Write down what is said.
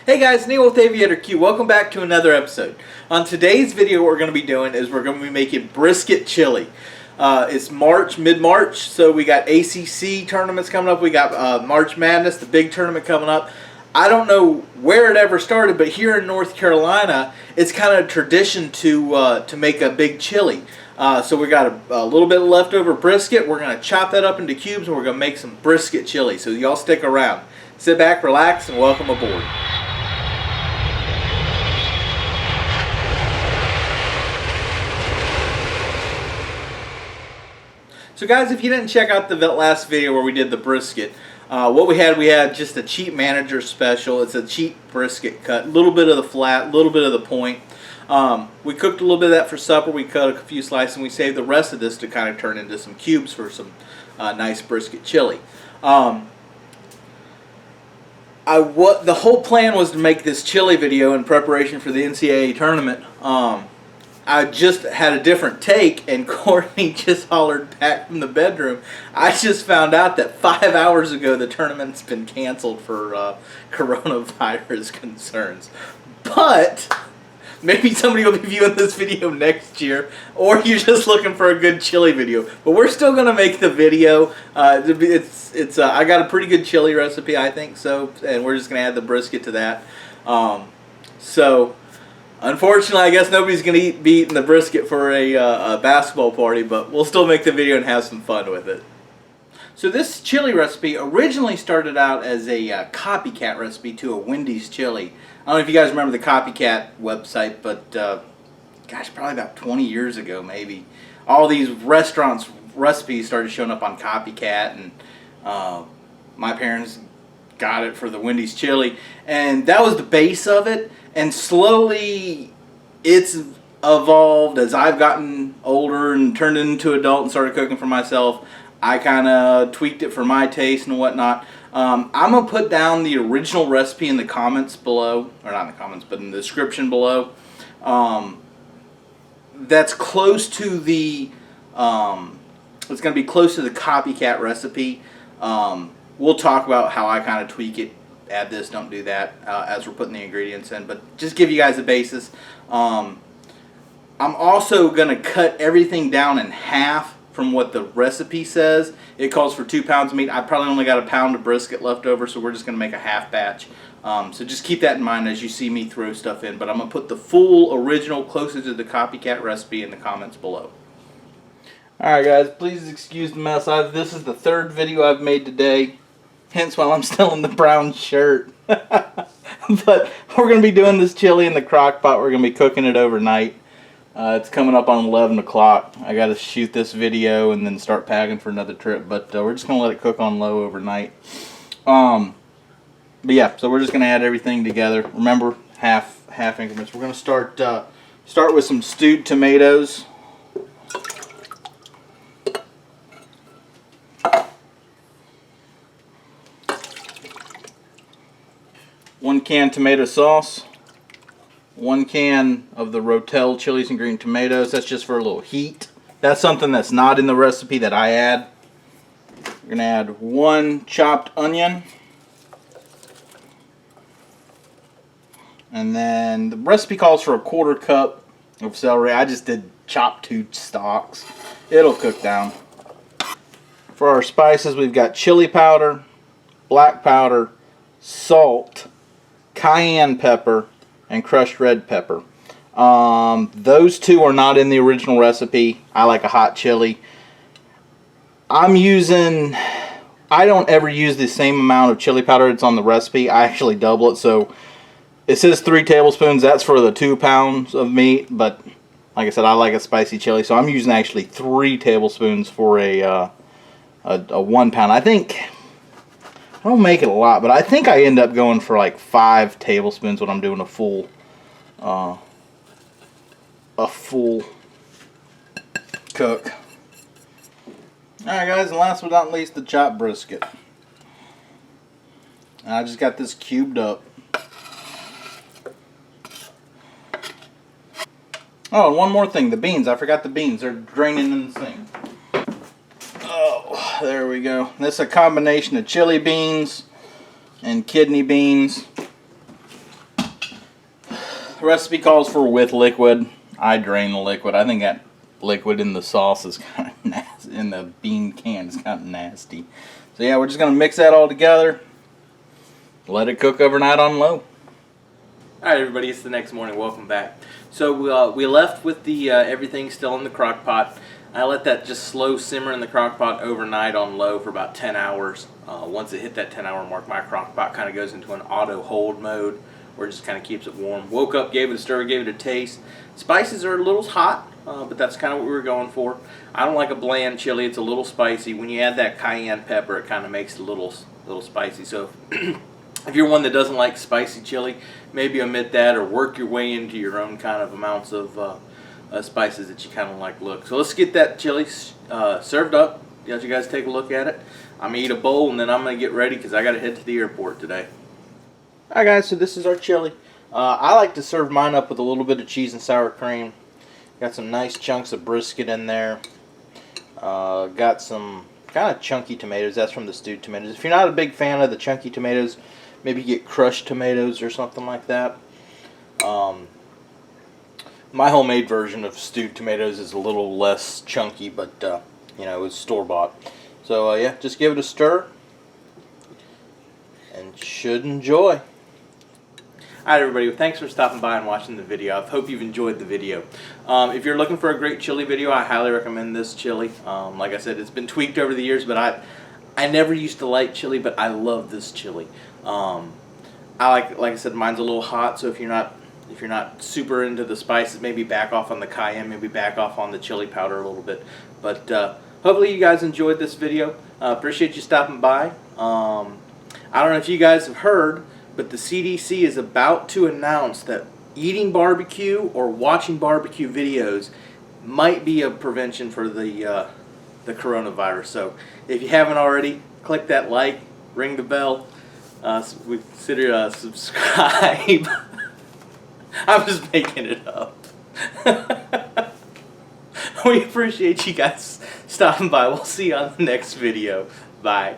Hey guys, Neil with Aviator Q. Welcome back to another episode. On today's video, what we're going to be doing is we're going to be making brisket chili. It's March, mid-March, so we got ACC tournaments coming up. We got March Madness, the big tournament coming up. I don't know where it ever started, but here in North Carolina, it's kind of a tradition to make a big chili. So we got a little bit of leftover brisket. We're going to chop that up into cubes, and we're going to make some brisket chili. So y'all stick around. Sit back, relax, and welcome aboard. So guys, if you didn't check out the last video where we did the brisket, what we had just a cheap manager special. It's a cheap brisket cut, a little bit of the flat, a little bit of the point. We cooked a little bit of that for supper. We cut a few slices and we saved the rest of this to kind of turn into some cubes for some nice brisket chili. The whole plan was to make this chili video in preparation for the NCAA tournament. I just had a different take, and Courtney just hollered back from the bedroom. I just found out that 5 hours ago the tournament's been canceled for coronavirus concerns. But maybe somebody will be viewing this video next year, or you're just looking for a good chili video. But we're still gonna make the video. I got a pretty good chili recipe, I think so, and we're just gonna add the brisket to that. Unfortunately, I guess nobody's going to be eating the brisket for a basketball party, but we'll still make the video and have some fun with it. So this chili recipe originally started out as a copycat recipe to a Wendy's chili. I don't know if you guys remember the copycat website, but gosh, probably about 20 years ago maybe. All these restaurants' recipes started showing up on copycat, and my parents got it for the Wendy's chili, and that was the base of it. And slowly it's evolved as I've gotten older and turned into an adult and started cooking for myself. I kind of tweaked it for my taste and whatnot. I'm going to put down the original recipe in the comments below, or not in the comments, but in the description below. That's close to the, it's going to be close to the copycat recipe. We'll talk about how I kind of tweak it. Add this, don't do that, as we're putting the ingredients in, but just give you guys a basis. I'm also going to cut everything down in half from what the recipe says. It calls for 2 pounds of meat. I probably only got a pound of brisket left over, so we're just going to make a half batch. So just keep that in mind as you see me throw stuff in, but I'm going to put the full original closer to the copycat recipe in the comments below. Alright guys, please excuse the mess. This is the third video I've made today. Hence why I'm still in the brown shirt. But we're going to be doing this chili in the crock pot. We're going to be cooking it overnight. It's coming up on 11 o'clock. I got to shoot this video and then start packing for another trip. But we're just going to let it cook on low overnight. But yeah, so we're just going to add everything together. Remember, half increments. We're going to start with some stewed tomatoes. One can tomato sauce, 1 can of the Rotel chilies and green tomatoes. That's just for a little heat. That's something that's not in the recipe that I add. We're going to add 1 chopped onion. And then the recipe calls for a 1/4 cup of celery. I just did chopped 2 stalks. It'll cook down. For our spices, we've got chili powder, black powder, salt, cayenne pepper, and crushed red pepper. Those 2 are not in the original recipe. I like a hot chili. I don't ever use the same amount of chili powder that's on the recipe. I actually double it. So it says 3 tablespoons. That's for the 2 pounds of meat. But like I said, I like a spicy chili. So I'm using actually 3 tablespoons for a 1 pound. I don't make it a lot, but I think I end up going for like 5 tablespoons when I'm doing a full cook. Alright guys, and last but not least, the chopped brisket. I just got this cubed up. Oh, and one more thing, the beans. I forgot the beans. They're draining in the sink. Oh, there we go. This is a combination of chili beans and kidney beans. Recipe calls for with liquid. I drain the liquid. I think that liquid in the sauce is kind of nasty. In the bean can is kind of nasty. So yeah, we're just going to mix that all together. Let it cook overnight on low. Alright everybody, it's the next morning. Welcome back. So we left with the everything still in the crock pot. I let that just slow simmer in the crock pot overnight on low for about 10 hours. Once it hit that 10-hour mark, my crock pot kind of goes into an auto hold mode where it just kind of keeps it warm. Woke up, gave it a stir, gave it a taste. Spices are a little hot, but that's kind of what we were going for. I don't like a bland chili. It's a little spicy. When you add that cayenne pepper, it kind of makes it a little spicy. So if you're one that doesn't like spicy chili, maybe omit that or work your way into your own kind of amounts of spices that you kind of like look. So let's get that chili served up. Let you guys take a look at it. I'm going to eat a bowl and then I'm going to get ready because I got to head to the airport today. Alright guys, so this is our chili. I like to serve mine up with a little bit of cheese and sour cream. Got some nice chunks of brisket in there. Got some kind of chunky tomatoes. That's from the stewed tomatoes. If you're not a big fan of the chunky tomatoes, maybe get crushed tomatoes or something like that. My homemade version of stewed tomatoes is a little less chunky, but you know, it's store-bought. So yeah, just give it a stir and should enjoy. Alright everybody, thanks for stopping by and watching the video. I hope you've enjoyed the video. If you're looking for a great chili video, I highly recommend this chili. Like I said, it's been tweaked over the years, but I never used to like chili, but I love this chili. I like I said, mine's a little hot, so if you're not super into the spices, maybe back off on the cayenne, maybe back off on the chili powder a little bit. But hopefully you guys enjoyed this video. Appreciate you stopping by. I don't know if you guys have heard, but the CDC is about to announce that eating barbecue or watching barbecue videos might be a prevention for the coronavirus. So if you haven't already, click that like, ring the bell, consider subscribe. I'm just making it up. We appreciate you guys stopping by. We'll see you on the next video. Bye.